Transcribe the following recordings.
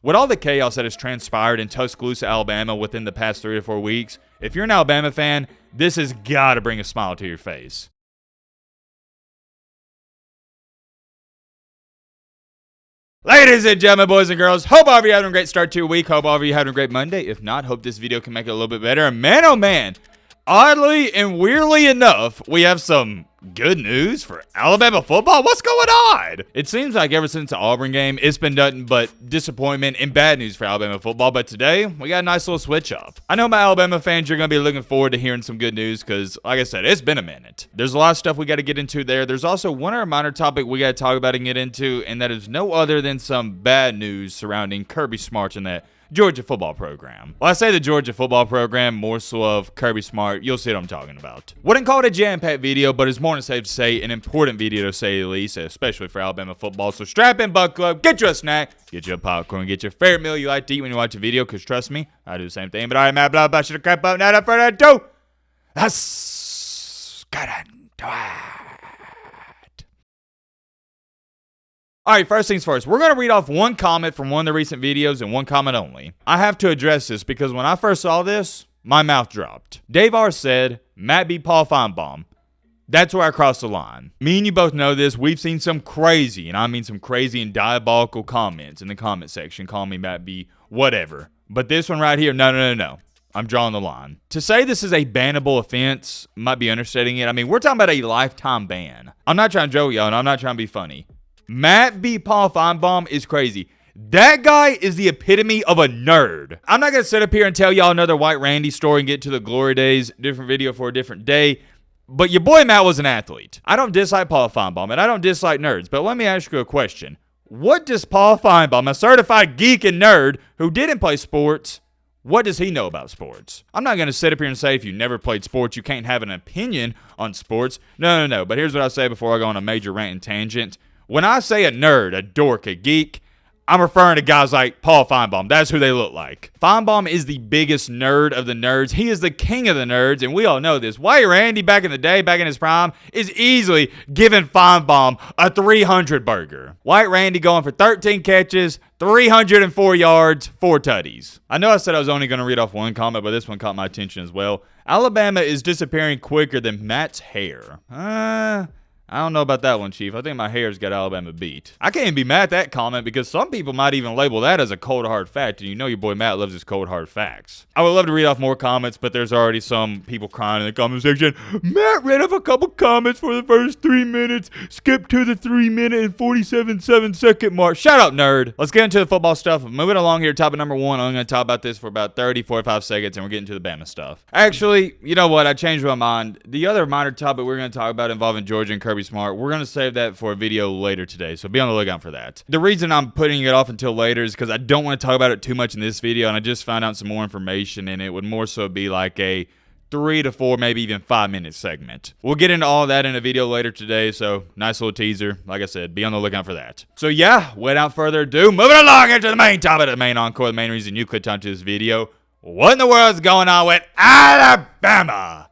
With all the chaos that has transpired in Tuscaloosa, Alabama within the past 3 or 4 weeks, if you're an Alabama fan, this has got to bring a smile to your face. Ladies and gentlemen, boys and girls, hope all of you having a great start to your week. Hope all of you having a great Monday. If not, hope this video can make it a little bit better. And man, oh man, oddly and weirdly enough, we have some good news for Alabama football. What's going on? It seems like ever since the Auburn game, it's been nothing but disappointment and bad news for Alabama football. But today, we got a nice little switch up. I know my Alabama fans, you're going to be looking forward to hearing some good news because, like I said, it's been a minute. There's a lot of stuff we got to get into there. There's also one other minor topic we got to talk about and get into, and that is no other than some bad news surrounding Kirby Smart and that Georgia football program. Well, I say the Georgia football program, more so of Kirby Smart. You'll see what I'm talking about. Wouldn't call it a jam-packed video, but it's more than safe to say an important video to say the least, especially for Alabama football. So strap in, buckle up, get you a snack, get you a popcorn, get your favorite meal you like to eat when you watch a video, because trust me, I do the same thing. But all right, man, blah, blah, should have crap up, now without further ado, let's get into it. Alright, first things first, we're going to read off one comment from one of the recent videos and one comment only. I have to address this because when I first saw this, my mouth dropped. Dave R. said, Matt B. Paul Feinbaum. That's where I crossed the line. Me and you both know this, we've seen some crazy, and I mean some crazy and diabolical comments in the comment section calling me Matt B. whatever. But this one right here, no. I'm drawing the line. To say this is a bannable offense might be understating it. I mean, we're talking about a lifetime ban. I'm not trying to joke, y'all, and I'm not trying to be funny. Matt B. Paul Feinbaum is crazy. That guy is the epitome of a nerd. I'm not going to sit up here and tell y'all another White Randy story and get to the glory days. Different video for a different day. But your boy Matt was an athlete. I don't dislike Paul Feinbaum, and I don't dislike nerds. But let me ask you a question. What does Paul Feinbaum, a certified geek and nerd who didn't play sports, what does he know about sports? I'm not going to sit up here and say if you never played sports, you can't have an opinion on sports. No. But here's what I say before I go on a major rant and tangent. When I say a nerd, a dork, a geek, I'm referring to guys like Paul Feinbaum. That's who they look like. Feinbaum is the biggest nerd of the nerds. He is the king of the nerds, and we all know this. White Randy back in the day, back in his prime, is easily giving Feinbaum a 300 burger. White Randy going for 13 catches, 304 yards, 4 tutties. I know I said I was only going to read off one comment, but this one caught my attention as well. Alabama is disappearing quicker than Matt's hair. I don't know about that one, Chief. I think my hair's got Alabama beat. I can't even be mad at that comment because some people might even label that as a cold hard fact, and you know your boy Matt loves his cold hard facts. I would love to read off more comments, but there's already some people crying in the comment section. Matt read off a couple comments for the first 3 minutes. Skip to the 3-minute and 47.7-second mark. Shut up, nerd. Let's get into the football stuff. Moving along here, topic number 1. I'm going to talk about this for about 45 seconds, and we're getting to the Bama stuff. Actually, you know what? I changed my mind. The other minor topic we're going to talk about involving Georgia and Kirby Smart, we're going to save that for a video later today, so be on the lookout for that. The reason I'm putting it off until later is because I don't want to talk about it too much in this video, and I just found out some more information, and it would more so be like a 3 to 4, maybe even 5-minute segment. We'll get into all that in a video later today, so nice little teaser. Like I said, be on the lookout for that. So yeah, without further ado, moving along into the main topic, the main encore, the main reason you clicked onto this video. What in the world is going on with Alabama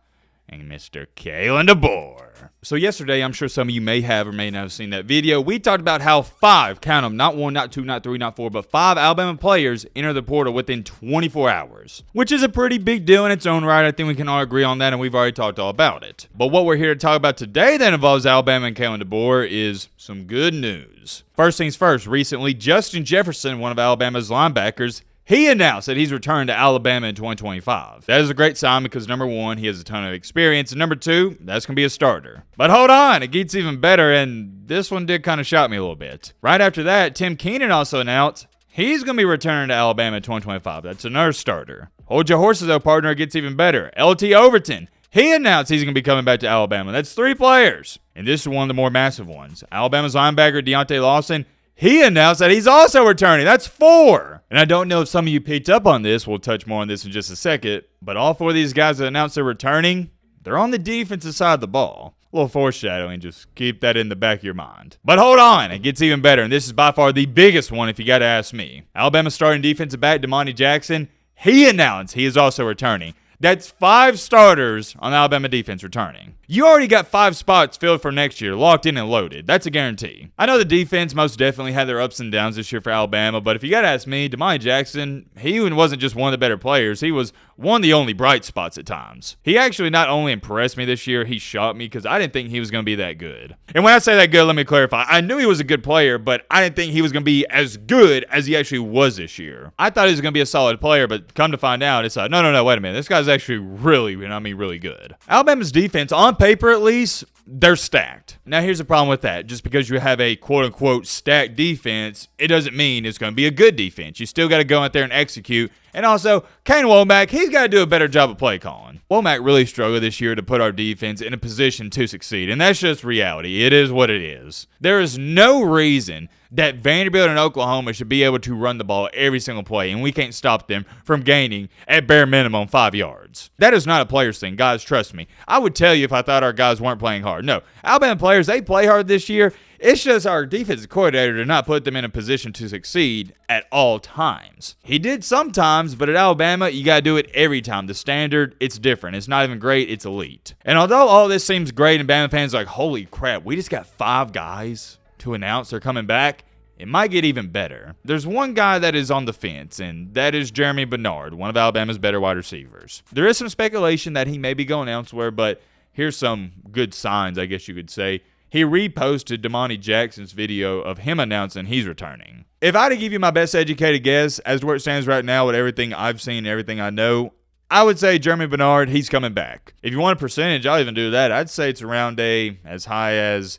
and Mr. Kalen DeBoer? So yesterday, I'm sure some of you may have or may not have seen that video. We talked about how 5, count them, not 1, not 2, not 3, not 4, but 5 Alabama players entered the portal within 24 hours, which is a pretty big deal in its own right. I think we can all agree on that, and we've already talked all about it. But what we're here to talk about today that involves Alabama and Kalen DeBoer is some good news. First things first, recently, Justin Jefferson, one of Alabama's linebackers, he announced that he's returned to Alabama in 2025. That is a great sign because, number 1, he has a ton of experience, and number 2, that's going to be a starter. But hold on, it gets even better, and this one did kind of shock me a little bit. Right after that, Tim Keenan also announced he's going to be returning to Alabama in 2025. That's another starter. Hold your horses, though, partner. It gets even better. LT Overton, he announced he's going to be coming back to Alabama. That's 3 players, and this is one of the more massive ones. Alabama's linebacker, Deontay Lawson, he announced that he's also returning. That's 4. And I don't know if some of you picked up on this. We'll touch more on this in just a second. But all 4 of these guys that announced they're returning, they're on the defensive side of the ball. A little foreshadowing. Just keep that in the back of your mind. But hold on. It gets even better. And this is by far the biggest one if you got to ask me. Alabama starting defensive back, Damani Jackson, he announced he is also returning. That's 5 starters on the Alabama defense returning. You already got 5 spots filled for next year, locked in and loaded. That's a guarantee. I know the defense most definitely had their ups and downs this year for Alabama, but if you got to ask me, Damani Jackson, he wasn't just one of the better players. He was one of the only bright spots at times. He actually not only impressed me this year, he shocked me because I didn't think he was going to be that good. And when I say that good, let me clarify. I knew he was a good player, but I didn't think he was going to be as good as he actually was this year. I thought he was going to be a solid player, but come to find out, it's like, no, wait a minute. This guy's actually really good. Alabama's defense, on paper at least, they're stacked. Now, here's the problem with that. Just because you have a quote-unquote stacked defense, it doesn't mean it's going to be a good defense. You still got to go out there and execute. And also, Kane Womack, he's got to do a better job of play calling. Womack really struggled this year to put our defense in a position to succeed, and that's just reality. It is what it is. There is no reason that Vanderbilt and Oklahoma should be able to run the ball every single play, and we can't stop them from gaining, at bare minimum, 5 yards. That is not a player's thing, guys, trust me. I would tell you if I thought our guys weren't playing hard. No, Alabama players, they play hard this year. It's just our defensive coordinator did not put them in a position to succeed at all times. He did sometimes, but at Alabama, you got to do it every time. The standard, it's different. It's not even great, it's elite. And although all this seems great and Bama fans are like, holy crap, we just got 5 guys to announce they're coming back, it might get even better. There's one guy that is on the fence, and that is Jeremy Bernard, one of Alabama's better wide receivers. There is some speculation that he may be going elsewhere, but here's some good signs, I guess you could say. He reposted Damani Jackson's video of him announcing he's returning. If I had to give you my best educated guess as to where it stands right now with everything I've seen, everything I know, I would say Jeremy Bernard, he's coming back. If you want a percentage, I'll even do that. I'd say it's around as high as,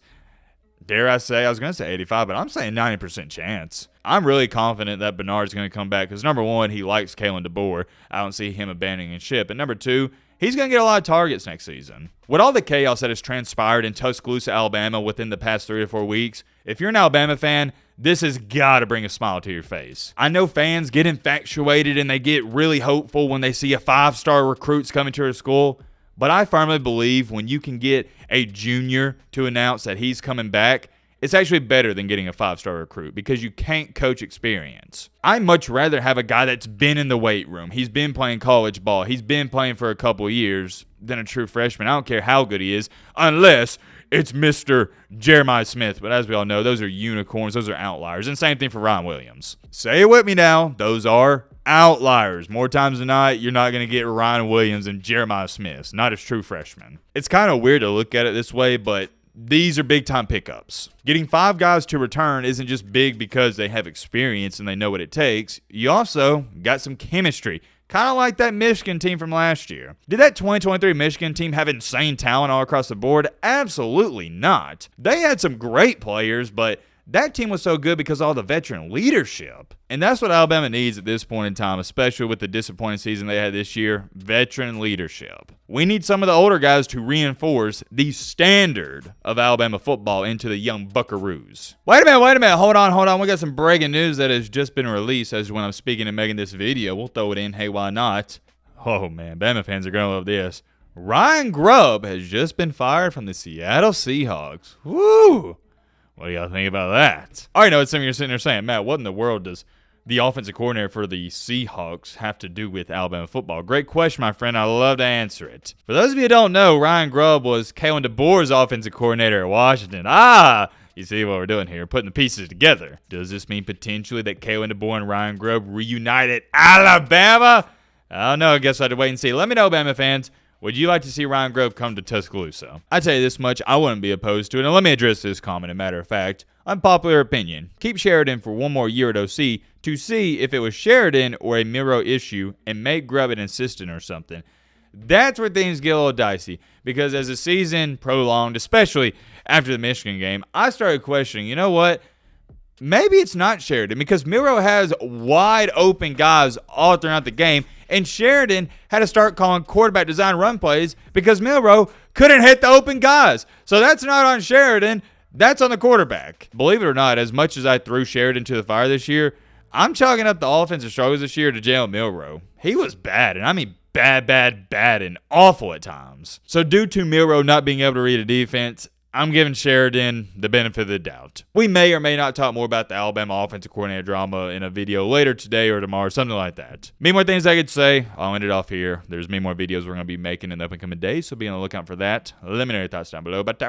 dare I say, I was going to say 85, but I'm saying 90% chance. I'm really confident that Bernard's going to come back because, number one, he likes Kalen DeBoer. I don't see him abandoning ship. And number two, he's going to get a lot of targets next season. With all the chaos that has transpired in Tuscaloosa, Alabama within the past 3 or 4 weeks, if you're an Alabama fan, this has got to bring a smile to your face. I know fans get infatuated and they get really hopeful when they see a 5-star recruits coming to their school, but I firmly believe when you can get a junior to announce that he's coming back, it's actually better than getting a 5-star recruit because you can't coach experience. I'd much rather have a guy that's been in the weight room. He's been playing college ball. He's been playing for a couple of years than a true freshman. I don't care how good he is, unless it's Mr. Jeremiah Smith. But as we all know, those are unicorns. Those are outliers. And same thing for Ryan Williams. Say it with me now. Those are outliers. More times than not, you're not going to get Ryan Williams and Jeremiah Smith, not as true freshmen. It's kind of weird to look at it this way, but these are big-time pickups. Getting 5 guys to return isn't just big because they have experience and they know what it takes. You also got some chemistry, kind of like that Michigan team from last year. Did that 2023 Michigan team have insane talent all across the board? Absolutely not. They had some great players, but that team was so good because of all the veteran leadership. And that's what Alabama needs at this point in time, especially with the disappointing season they had this year, veteran leadership. We need some of the older guys to reinforce the standard of Alabama football into the young buckaroos. Wait a minute. Hold on. We got some breaking news that has just been released as when I'm speaking and making this video. We'll throw it in. Hey, why not? Oh, man, Bama fans are going to love this. Ryan Grubb has just been fired from the Seattle Seahawks. Woo! What do y'all think about that? I already know it's something you're sitting there saying, Matt, what in the world does the offensive coordinator for the Seahawks have to do with Alabama football? Great question, my friend. I'd love to answer it. For those of you who don't know, Ryan Grubb was Kalen DeBoer's offensive coordinator at Washington. You see what we're doing here, putting the pieces together. Does this mean potentially that Kalen DeBoer and Ryan Grubb reunite at Alabama? I don't know. I guess I had to wait and see. Let me know, Bama fans. Would you like to see Ryan Grubb come to Tuscaloosa? I tell you this much, I wouldn't be opposed to it. And let me address this comment, a matter of fact. Unpopular opinion. Keep Sheridan for one more year at OC to see if it was Sheridan or a Miro issue and make Grubb an assistant or something. That's where things get a little dicey. Because as the season prolonged, especially after the Michigan game, I started questioning, you know what? Maybe it's not Sheridan because Miro has wide open guys all throughout the game, and Sheridan had to start calling quarterback design run plays because Milroe couldn't hit the open guys. So that's not on Sheridan. That's on the quarterback. Believe it or not, as much as I threw Sheridan to the fire this year, I'm chalking up the offensive struggles this year to Jalen Milroe. He was bad, and I mean bad, and awful at times. So due to Milroe not being able to read a defense, I'm giving Sheridan the benefit of the doubt. We may or may not talk more about the Alabama offensive coordinator drama in a video later today or tomorrow, something like that. Many more things I could say. I'll end it off here. There's many more videos we're going to be making in the upcoming days, so be on the lookout for that. Let me know your thoughts down below. But